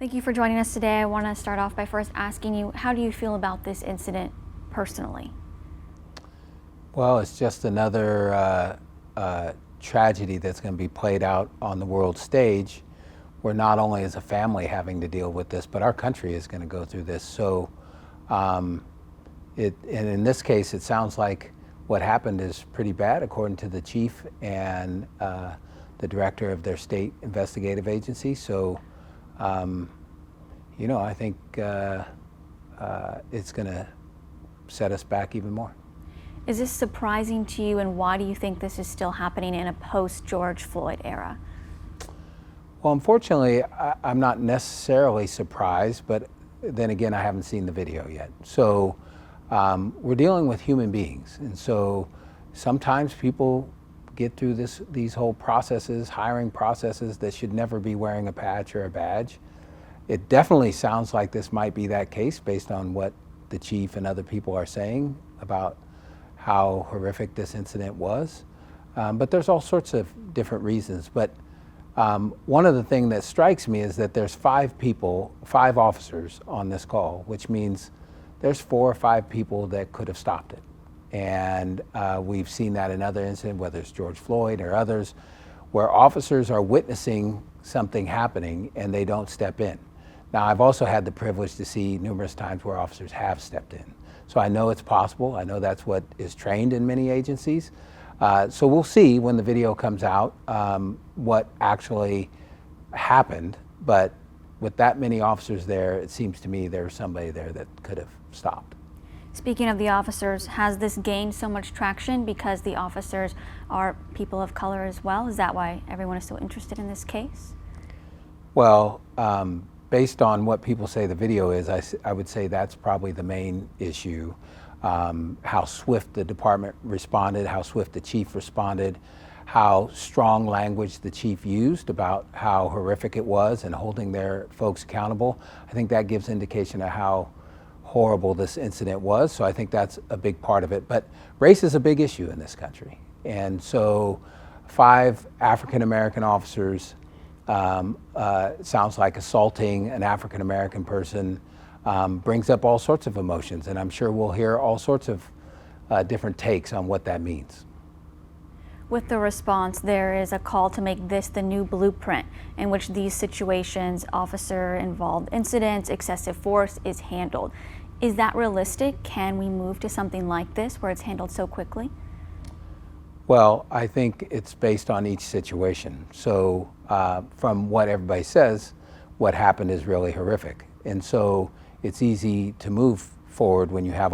Thank you for joining us today. I want to start off by first asking you, how do you feel about this incident personally? Well, it's just another tragedy that's going to be played out on the world stage, where not only is a family having to deal with this, but our country is going to go through this. So, and in this case, it sounds like what happened is pretty bad, according to the chief and the director of their state investigative agency. So, I think it's going to set us back even more. Is this surprising to you, and why do you think this is still happening in a post-George Floyd era? Well, unfortunately, I'm not necessarily surprised, but then again, I haven't seen the video yet. So we're dealing with human beings. And so sometimes people get through these whole processes, hiring processes, that should never be wearing a patch or a badge. It definitely sounds like this might be that case based on what the chief and other people are saying about how horrific this incident was. But there's all sorts of different reasons. But one of the things that strikes me is that there's 5 officers on this call, which means there's 4 or 5 people that could have stopped it. And we've seen that in other incidents, whether it's George Floyd or others, where officers are witnessing something happening and they don't step in. Now, I've also had the privilege to see numerous times where officers have stepped in. So I know it's possible. I know that's what is trained in many agencies. So we'll see when the video comes out what actually happened. But with that many officers there, it seems to me there was somebody there that could have stopped. Speaking of the officers, has this gained so much traction because the officers are people of color as well? Is that why everyone is so interested in this case? Well, based on what people say the video is, I would say that's probably the main issue. How swift the department responded, how swift the chief responded, how strong language the chief used about how horrific it was and holding their folks accountable. I think that gives indication of how horrible this incident was. So I think that's a big part of it. But race is a big issue in this country. And so 5 African-American officers, sounds like assaulting an African-American person, brings up all sorts of emotions, and I'm sure we'll hear all sorts of different takes on what that means. With the response, there is a call to make this the new blueprint in which these situations, officer-involved incidents, excessive force is handled. Is that realistic? Can we move to something like this where it's handled so quickly? Well, I think it's based on each situation. So from what everybody says, what happened is really horrific. And so it's easy to move forward when you have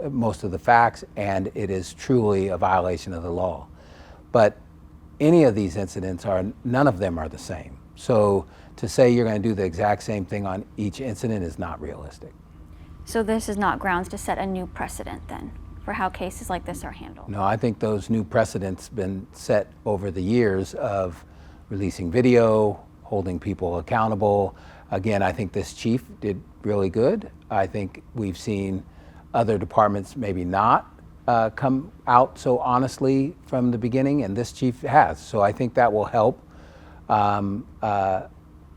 most of the facts and it is truly a violation of the law. But any of these incidents none of them are the same. So to say you're going to do the exact same thing on each incident is not realistic. So this is not grounds to set a new precedent then for how cases like this are handled? No, I think those new precedents been set over the years of releasing video, holding people accountable. Again, I think this chief did really good. I think we've seen other departments maybe not come out so honestly from the beginning, and this chief has. So I think that will help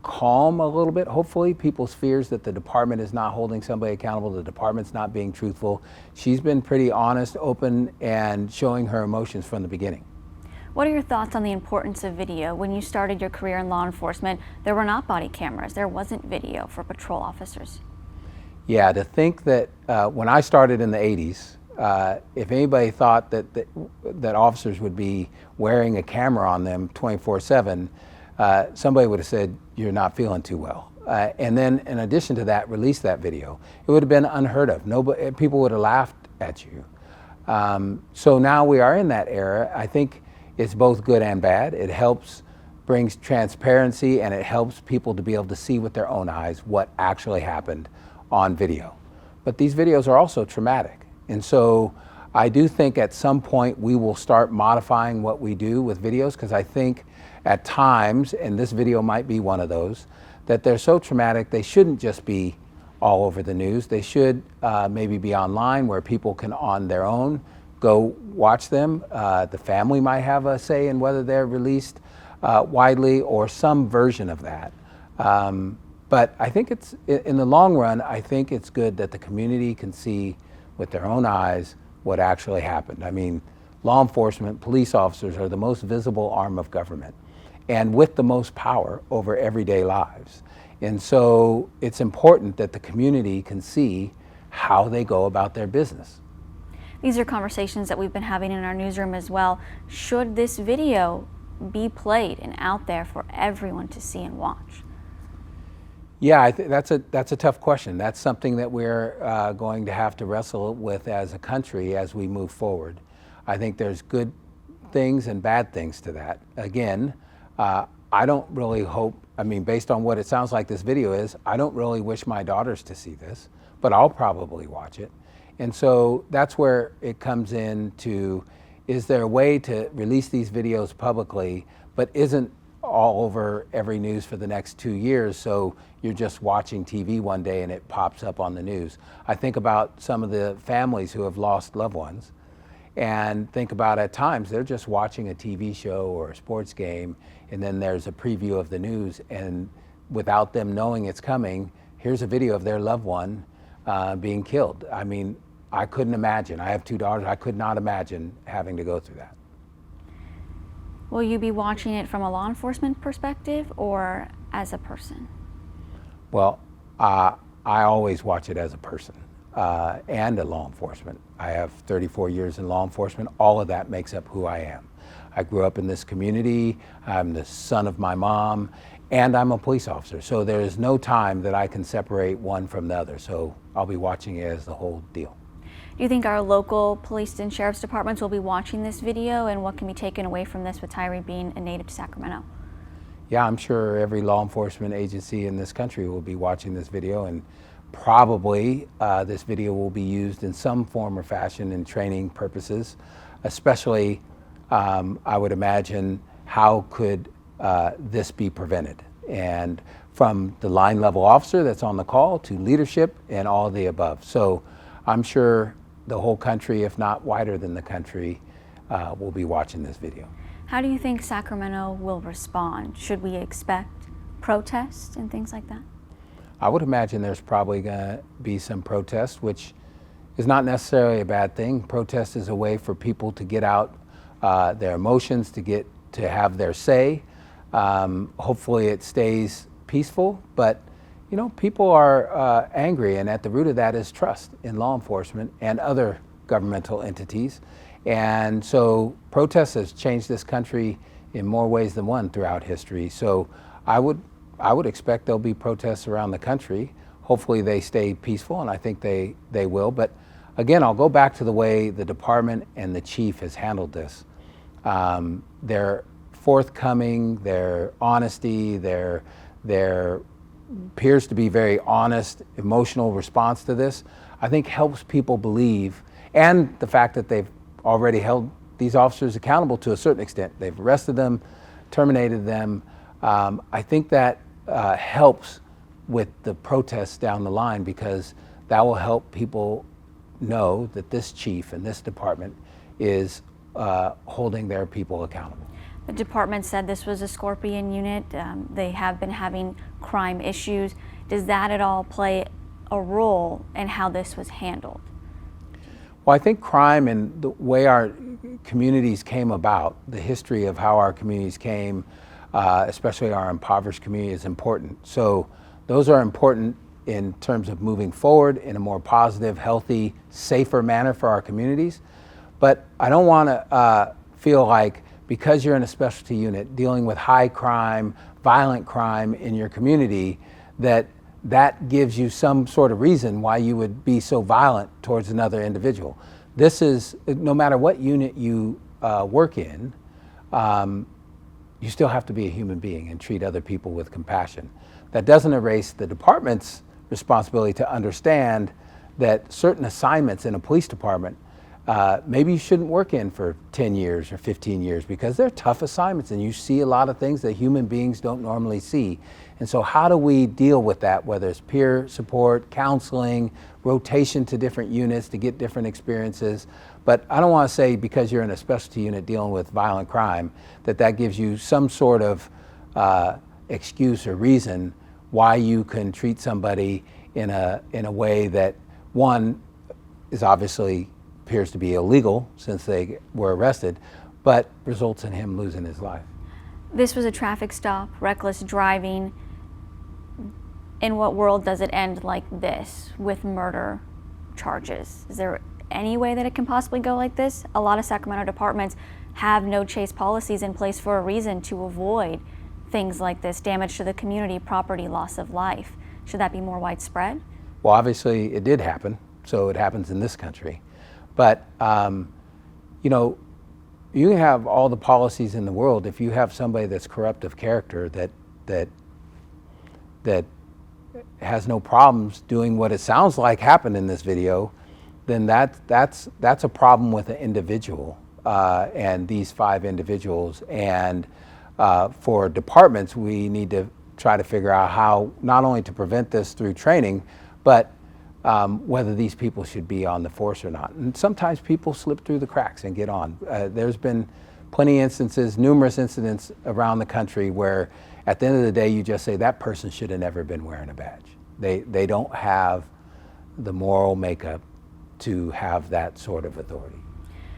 calm a little bit, hopefully, people's fears that the department is not holding somebody accountable, the department's not being truthful. She's been pretty honest, open, and showing her emotions from the beginning. What are your thoughts on the importance of video? When you started your career in law enforcement, there were not body cameras. There wasn't video for patrol officers. Yeah, to think that when I started in the 80s, if anybody thought that officers would be wearing a camera on them 24/7, somebody would have said, you're not feeling too well. And then in addition to that, release that video. It would have been unheard of. People would have laughed at you. So now we are in that era. I think it's both good and bad. It brings transparency, and it helps people to be able to see with their own eyes what actually happened on video. But these videos are also traumatic. And so I do think at some point we will start modifying what we do with videos, because I think at times, and this video might be one of those, that they're so traumatic they shouldn't just be all over the news. They should maybe be online where people can on their own go watch them. The family might have a say in whether they're released widely or some version of that. But I think it's, in the long run, I think it's good that the community can see with their own eyes what actually happened. I mean, law enforcement, police officers are the most visible arm of government and with the most power over everyday lives. And so it's important that the community can see how they go about their business. These are conversations that we've been having in our newsroom as well. Should this video be played and out there for everyone to see and watch? Yeah, I think that's a tough question. That's something that we're going to have to wrestle with as a country as we move forward. I think there's good things and bad things to that. Again, I don't really hope, I mean, based on what it sounds like this video is, I don't really wish my daughters to see this, but I'll probably watch it. And so that's where it comes in to, is there a way to release these videos publicly, but isn't all over every news for the next 2 years, so you're just watching TV one day and it pops up on the news. I think about some of the families who have lost loved ones, and think about at times they're just watching a TV show or a sports game, and then there's a preview of the news, and without them knowing it's coming, here's a video of their loved one being killed. I mean, I couldn't imagine. I have 2 daughters. I could not imagine having to go through that. Will you be watching it from a law enforcement perspective or as a person? Well, I always watch it as a person and a law enforcement. I have 34 years in law enforcement. All of that makes up who I am. I grew up in this community. I'm the son of my mom, and I'm a police officer. So there is no time that I can separate one from the other. So I'll be watching it as the whole deal. Do you think our local police and sheriff's departments will be watching this video, and what can be taken away from this with Tyre being a native to Sacramento? Yeah, I'm sure every law enforcement agency in this country will be watching this video, and probably this video will be used in some form or fashion in training purposes, especially I would imagine how could this be prevented, and from the line level officer that's on the call to leadership and all of the above. So I'm sure the whole country, if not wider than the country, will be watching this video. How do you think Sacramento will respond? Should we expect protests and things like that? I would imagine there's probably going to be some protest, which is not necessarily a bad thing. Protest is a way for people to get out their emotions, to have their say. Hopefully it stays peaceful, but you know, people are angry, and at the root of that is trust in law enforcement and other governmental entities. And so protest has changed this country in more ways than one throughout history. So I would expect there'll be protests around the country. Hopefully they stay peaceful, and I think they will. But again, I'll go back to the way the department and the chief has handled this. Their forthcoming, their honesty, their appears to be very honest, emotional response to this, I think helps people believe, and the fact that they've already held these officers accountable to a certain extent. They've arrested them, terminated them. I think that helps with the protests down the line, because that will help people know that this chief and this department is holding their people accountable. The department said this was a Scorpion unit. They have been having crime issues. Does that at all play a role in how this was handled? Well, I think crime and the way our communities came about, the history of how our communities came, especially our impoverished community, is important. So those are important in terms of moving forward in a more positive, healthy, safer manner for our communities. But I don't want to feel like because you're in a specialty unit dealing with high crime, violent crime in your community, that gives you some sort of reason why you would be so violent towards another individual. This is, no matter what unit you work in, you still have to be a human being and treat other people with compassion. That doesn't erase the department's responsibility to understand that certain assignments in a police department maybe you shouldn't work in for 10 years or 15 years, because they're tough assignments and you see a lot of things that human beings don't normally see. And so how do we deal with that, whether it's peer support, counseling, rotation to different units to get different experiences? But I don't want to say because you're in a specialty unit dealing with violent crime that gives you some sort of excuse or reason why you can treat somebody in a way that, one, is obviously appears to be illegal since they were arrested, but results in him losing his life. This was a traffic stop, reckless driving. In what world does it end like this, with murder charges? Is there any way that it can possibly go like this? A lot of Sacramento departments have no chase policies in place for a reason, to avoid things like this, damage to the community, property, loss of life. Should that be more widespread? Well, obviously it did happen, so it happens in this country. But, you know, you can have all the policies in the world. If you have somebody that's corrupt of character, that has no problems doing what it sounds like happened in this video, then that's a problem with an individual, and these 5 individuals. And for departments, we need to try to figure out how not only to prevent this through training, but whether these people should be on the force or not. And sometimes people slip through the cracks and get on. There's been plenty of instances, numerous incidents around the country where at the end of the day you just say that person should have never been wearing a badge. They don't have the moral makeup to have that sort of authority.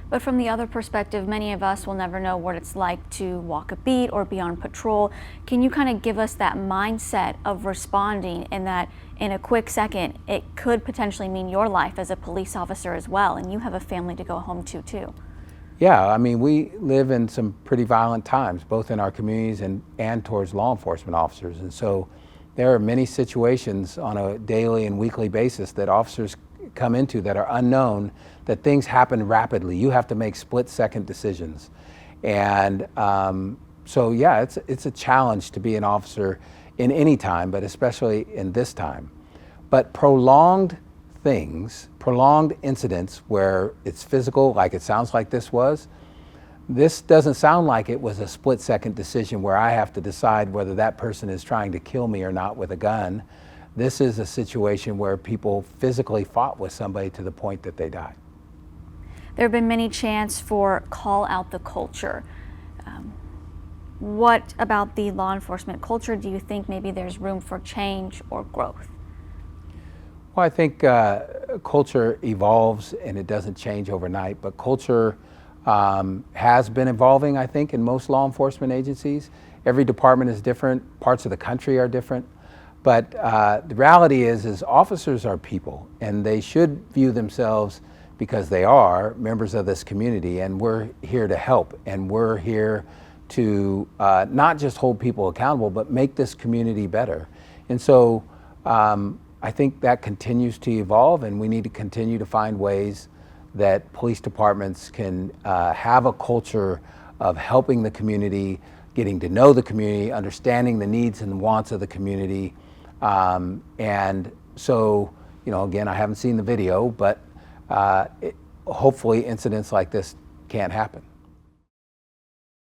But from the other perspective, many of us will never know what it's like to walk a beat or be on patrol. Can you kind of give us that mindset of responding, in that in a quick second it could potentially mean your life as a police officer as well, and you have a family to go home to too? Yeah, I mean, we live in some pretty violent times, both in our communities and towards law enforcement officers. And so there are many situations on a daily and weekly basis that officers come into that are unknown, that things happen rapidly. You have to make split-second decisions. And so yeah, it's a challenge to be an officer in any time, but especially in this time. But prolonged incidents where it's physical, like it sounds like this doesn't sound like it was a split-second decision where I have to decide whether that person is trying to kill me or not with a gun. This is a situation where people physically fought with somebody to the point that they died. There have been many chants for call out the culture. What about the law enforcement culture do you think maybe there's room for change or growth? Well, I think culture evolves and it doesn't change overnight, but culture has been evolving, I think, in most law enforcement agencies. Every department is different, parts of the country are different, but the reality is officers are people, and they should view themselves, because they are members of this community, and we're here to help, and we're here to not just hold people accountable, but make this community better. And so I think that continues to evolve, and we need to continue to find ways that police departments can have a culture of helping the community, getting to know the community, understanding the needs and wants of the community. And so, you know, again, I haven't seen the video, but hopefully incidents like this can't happen.